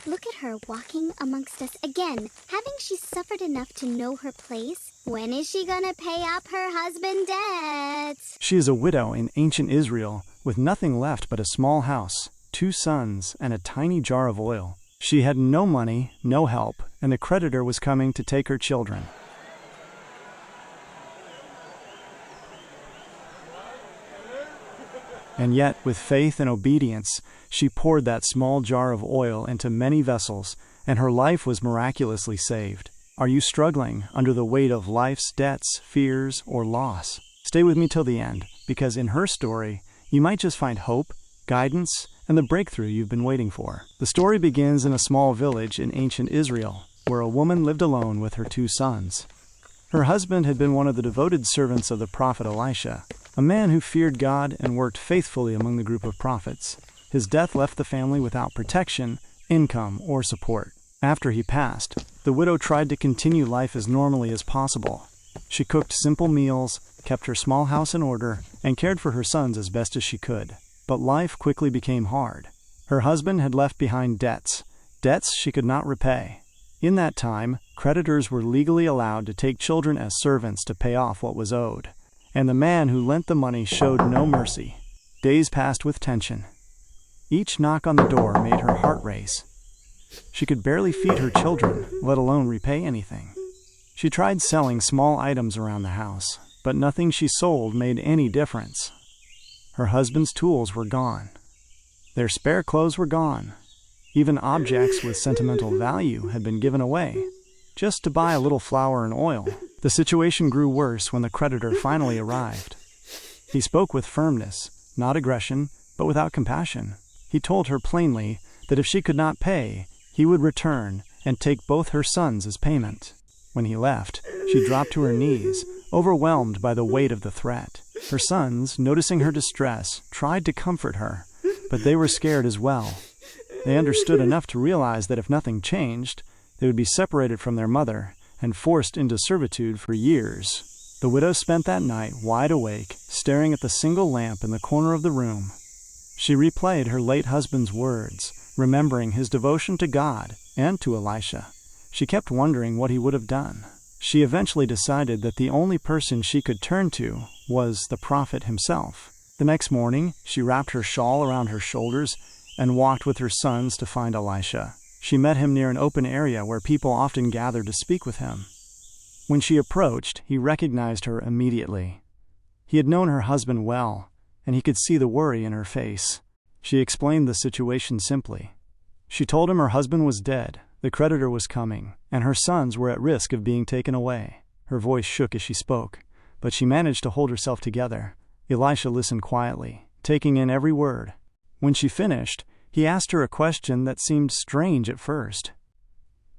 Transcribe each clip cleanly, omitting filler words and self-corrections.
Look at her walking amongst us again. Haven't she suffered enough to know her place? When is she gonna pay up her husband's debts? She is a widow in ancient Israel, with nothing left but a small house, 2 sons, and a tiny jar of oil. She had no money, no help, and the creditor was coming to take her children. And yet, with faith and obedience, she poured that small jar of oil into many vessels, and her life was miraculously saved. Are you struggling under the weight of life's debts, fears, or loss? Stay with me till the end, because in her story, you might just find hope, guidance, and the breakthrough you've been waiting for. The story begins in a small village in ancient Israel, where a woman lived alone with her 2 sons. Her husband had been one of the devoted servants of the prophet Elisha, a man who feared God and worked faithfully among the group of prophets. His death left the family without protection, income, or support. After he passed, the widow tried to continue life as normally as possible. She cooked simple meals, kept her small house in order, and cared for her sons as best as she could. But life quickly became hard. Her husband had left behind debts she could not repay. In that time, creditors were legally allowed to take children as servants to pay off what was owed. And the man who lent the money showed no mercy. Days passed with tension. Each knock on the door made her heart race. She could barely feed her children, let alone repay anything. She tried selling small items around the house, but nothing she sold made any difference. Her husband's tools were gone. Their spare clothes were gone. Even objects with sentimental value had been given away, just to buy a little flour and oil. The situation grew worse when the creditor finally arrived. He spoke with firmness, not aggression, but without compassion. He told her plainly that if she could not pay, he would return and take both her sons as payment. When he left, she dropped to her knees, overwhelmed by the weight of the threat. Her sons, noticing her distress, tried to comfort her, but they were scared as well. They understood enough to realize that if nothing changed, they would be separated from their mother and forced into servitude for years. The widow spent that night wide awake, staring at the single lamp in the corner of the room. She replayed her late husband's words, remembering his devotion to God and to Elisha. She kept wondering what he would have done. She eventually decided that the only person she could turn to was the prophet himself. The next morning, she wrapped her shawl around her shoulders and walked with her sons to find Elisha. She met him near an open area where people often gathered to speak with him. When she approached, he recognized her immediately. He had known her husband well, and he could see the worry in her face. She explained the situation simply. She told him her husband was dead, the creditor was coming, and her sons were at risk of being taken away. Her voice shook as she spoke, but she managed to hold herself together. Elisha listened quietly, taking in every word. When she finished, he asked her a question that seemed strange at first.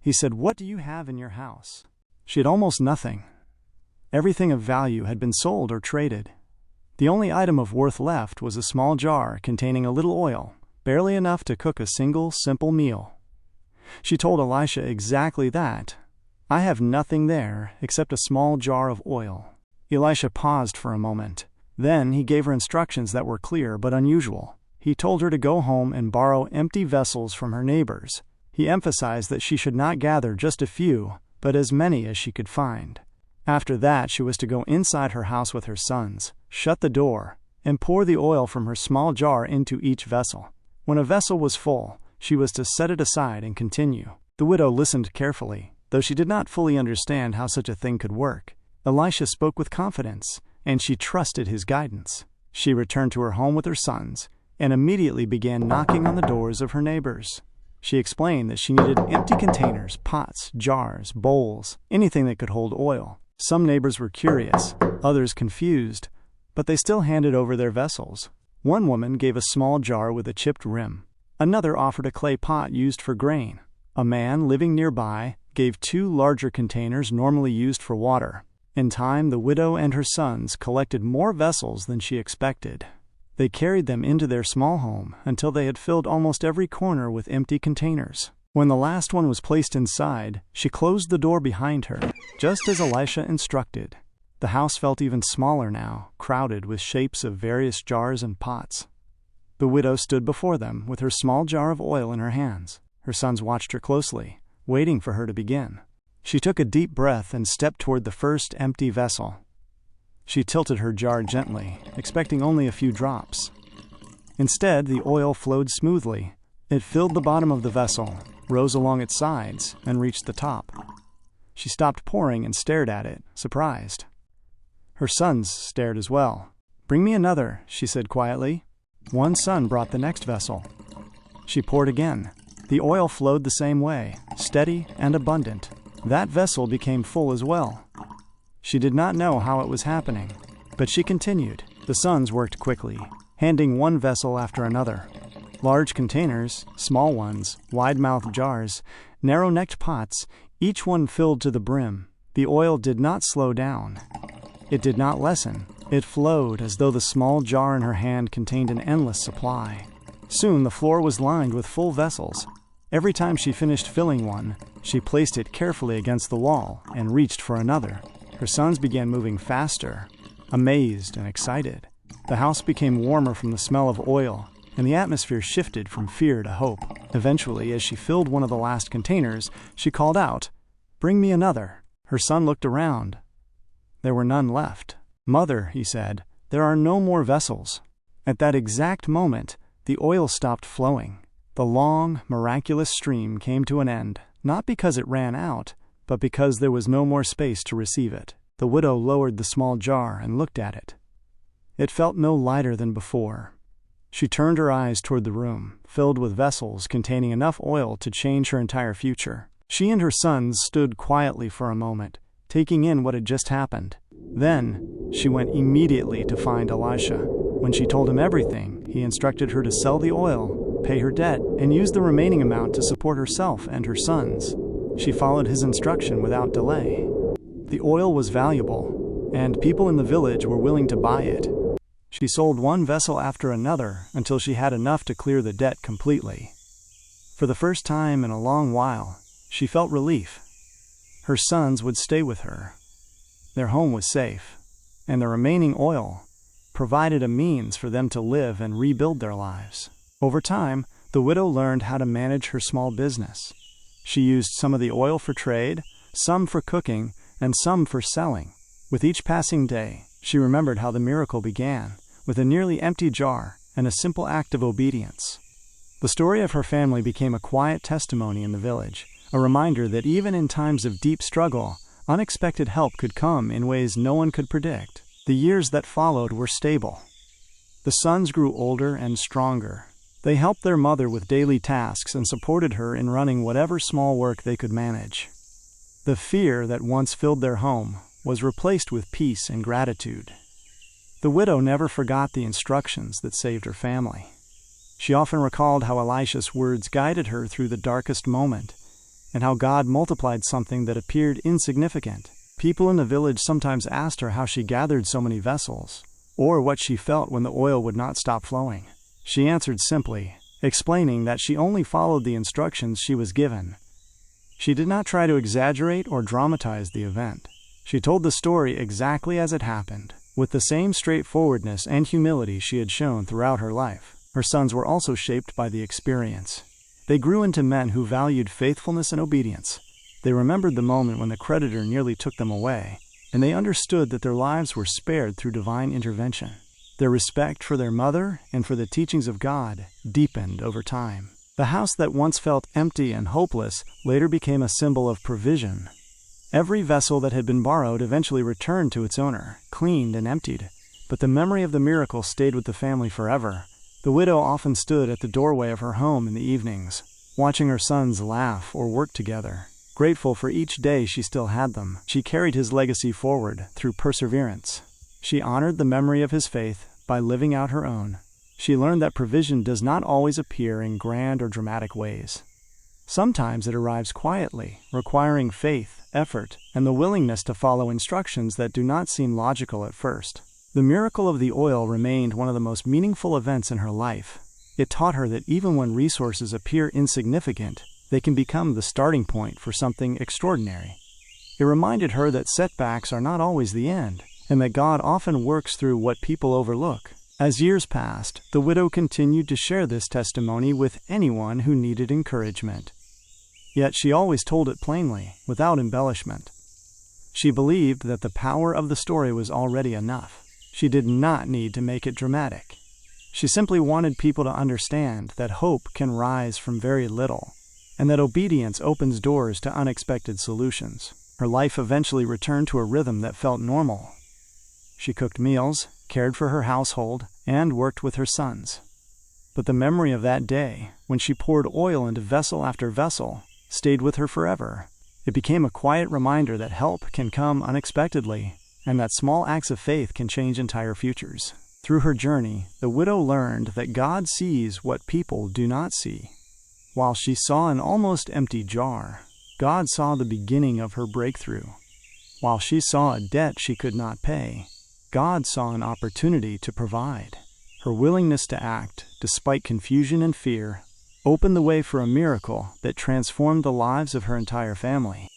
He said, "What do you have in your house?" She had almost nothing. Everything of value had been sold or traded. The only item of worth left was a small jar containing a little oil, barely enough to cook a single, simple meal. She told Elisha exactly that. "I have nothing there except a small jar of oil." Elisha paused for a moment. Then he gave her instructions that were clear but unusual. He told her to go home and borrow empty vessels from her neighbors. He emphasized that she should not gather just a few, but as many as she could find. After that, she was to go inside her house with her sons, shut the door, and pour the oil from her small jar into each vessel. When a vessel was full, she was to set it aside and continue. The widow listened carefully, though she did not fully understand how such a thing could work. Elisha spoke with confidence, and she trusted his guidance. She returned to her home with her sons, and immediately began knocking on the doors of her neighbors. She explained that she needed empty containers, pots, jars, bowls, anything that could hold oil. Some neighbors were curious, others confused, but they still handed over their vessels. One woman gave a small jar with a chipped rim. Another offered a clay pot used for grain. A man living nearby gave 2 larger containers normally used for water. In time, the widow and her sons collected more vessels than she expected. They carried them into their small home until they had filled almost every corner with empty containers. When the last one was placed inside, she closed the door behind her, just as Elisha instructed. The house felt even smaller now, crowded with shapes of various jars and pots. The widow stood before them with her small jar of oil in her hands. Her sons watched her closely, waiting for her to begin. She took a deep breath and stepped toward the first empty vessel. She tilted her jar gently, expecting only a few drops. Instead, the oil flowed smoothly. It filled the bottom of the vessel, rose along its sides, and reached the top. She stopped pouring and stared at it, surprised. Her sons stared as well. "Bring me another," she said quietly. One son brought the next vessel. She poured again. The oil flowed the same way, steady and abundant. That vessel became full as well. She did not know how it was happening, but she continued. The sons worked quickly, handing one vessel after another. Large containers, small ones, wide-mouthed jars, narrow-necked pots, each one filled to the brim. The oil did not slow down. It did not lessen. It flowed as though the small jar in her hand contained an endless supply. Soon the floor was lined with full vessels. Every time she finished filling one, she placed it carefully against the wall and reached for another. Her sons began moving faster, amazed and excited. The house became warmer from the smell of oil, and the atmosphere shifted from fear to hope. Eventually, as she filled one of the last containers, she called out, "Bring me another." Her son looked around. There were none left. "Mother," he said, "there are no more vessels." At that exact moment, the oil stopped flowing. The long, miraculous stream came to an end, not because it ran out, but because there was no more space to receive it. The widow lowered the small jar and looked at it. It felt no lighter than before. She turned her eyes toward the room, filled with vessels containing enough oil to change her entire future. She and her sons stood quietly for a moment, taking in what had just happened. Then, she went immediately to find Elisha. When she told him everything, he instructed her to sell the oil, pay her debt, and use the remaining amount to support herself and her sons. She followed his instruction without delay. The oil was valuable, and people in the village were willing to buy it. She sold one vessel after another until she had enough to clear the debt completely. For the first time in a long while, she felt relief. Her sons would stay with her. Their home was safe, and the remaining oil provided a means for them to live and rebuild their lives. Over time, the widow learned how to manage her small business. She used some of the oil for trade, some for cooking, and some for selling. With each passing day, she remembered how the miracle began, with a nearly empty jar and a simple act of obedience. The story of her family became a quiet testimony in the village, a reminder that even in times of deep struggle, unexpected help could come in ways no one could predict. The years that followed were stable. The sons grew older and stronger. They helped their mother with daily tasks and supported her in running whatever small work they could manage. The fear that once filled their home was replaced with peace and gratitude. The widow never forgot the instructions that saved her family. She often recalled how Elisha's words guided her through the darkest moment, and how God multiplied something that appeared insignificant. People in the village sometimes asked her how she gathered so many vessels, or what she felt when the oil would not stop flowing. She answered simply, explaining that she only followed the instructions she was given. She did not try to exaggerate or dramatize the event. She told the story exactly as it happened, with the same straightforwardness and humility she had shown throughout her life. Her sons were also shaped by the experience. They grew into men who valued faithfulness and obedience. They remembered the moment when the creditor nearly took them away, and they understood that their lives were spared through divine intervention. Their respect for their mother and for the teachings of God deepened over time. The house that once felt empty and hopeless later became a symbol of provision. Every vessel that had been borrowed eventually returned to its owner, cleaned and emptied. But the memory of the miracle stayed with the family forever. The widow often stood at the doorway of her home in the evenings, watching her sons laugh or work together. Grateful for each day she still had them, she carried his legacy forward through perseverance. She honored the memory of his faith by living out her own. She learned that provision does not always appear in grand or dramatic ways. Sometimes it arrives quietly, requiring faith, effort, and the willingness to follow instructions that do not seem logical at first. The miracle of the oil remained one of the most meaningful events in her life. It taught her that even when resources appear insignificant, they can become the starting point for something extraordinary. It reminded her that setbacks are not always the end, and that God often works through what people overlook. As years passed, the widow continued to share this testimony with anyone who needed encouragement. Yet she always told it plainly, without embellishment. She believed that the power of the story was already enough. She did not need to make it dramatic. She simply wanted people to understand that hope can rise from very little, and that obedience opens doors to unexpected solutions. Her life eventually returned to a rhythm that felt normal. She cooked meals, cared for her household, and worked with her sons. But the memory of that day, when she poured oil into vessel after vessel, stayed with her forever. It became a quiet reminder that help can come unexpectedly, and that small acts of faith can change entire futures. Through her journey, the widow learned that God sees what people do not see. While she saw an almost empty jar, God saw the beginning of her breakthrough. While she saw a debt she could not pay, God saw an opportunity to provide. Her willingness to act, despite confusion and fear, opened the way for a miracle that transformed the lives of her entire family.